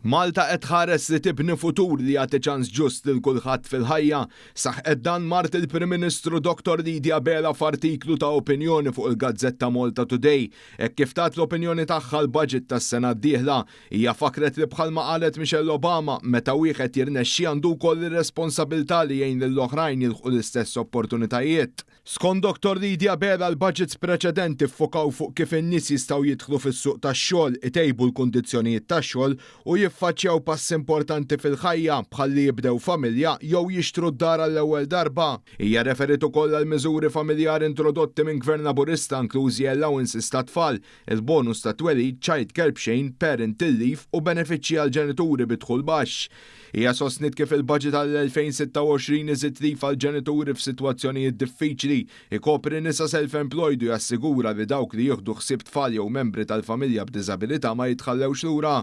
Malta qed tħares li tibni futur li jagħti ċans ġust lil kulħadd fil-ħajja, saħqet dan MART il-Prim Ministru Dr. Lydia Abela f'artiklu ta' opinjoni fuq il-gazzetta Maltatoday. Hekk kif tat l-opinjoni tagħha l-baġit tas-sena d-dieħla hija fakret li bħalma qalet Michelle Obama meta wieħed jirnexxi għandu wkoll ir-responsabilità li jgħin lill-oħrajn jilħqu l-istess opportunitajiet. Skont Dr. Lydia Abela l-baġits preċedenti ffokaw fuq kif in-nies jistgħu jidħlu fis-suq tax-xogħol, itejbu l-kundizzjonijiet tax-xogħol u jiffaċċjaw pass importanti fil-ħajja bħalli jibdew familja jew jixtru d-dar għall-ewwel darba. Hija referit ukoll għal miżuri familjari introdotti minn Gvern Laburista inklużi allowances ta' tfal, il-bonus ta' twelid, child care bxejn, parental leave u benefiċċji għal ġenituri bidħul baxx. Hija sostnit kif il-baġit għal-2026 iżid tlif għal ġenituri f'sitwazzjonijiet diffiċli, ikopri nisa self-employed u jassigura li dawk li jieħdu ħsieb tfal jew membri tal-familja b'diżabilità ma jitħallewx lura.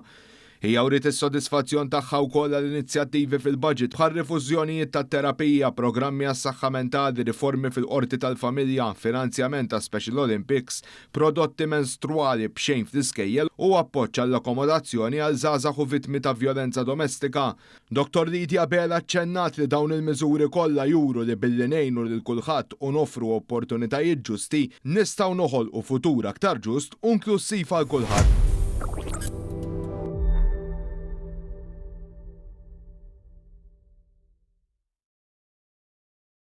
Hija wriet is-sodisfazzjon tagħha wkoll għall-inizjattivi fil-baġit bħal rifużjonijiet tat-terapija, programmi għas-saħħa mentali, riformi fil-qorti tal-familja, finanzjament ta' Special Olympics, prodotti menstruali b'xejn fl-iskejjel u appoġġ għall-akkomodazzjoni għal żgħażagħ u vittmi ta' vjolenza domestika. Dr. Lydia Abela ċċennat li dawn il-miżuri kollha juru li billi ngħinu lil kulħadd u nofru opportunitajiet ġusti nistgħu noħolqu futur aktar ġust u inklussiv għal kulħadd.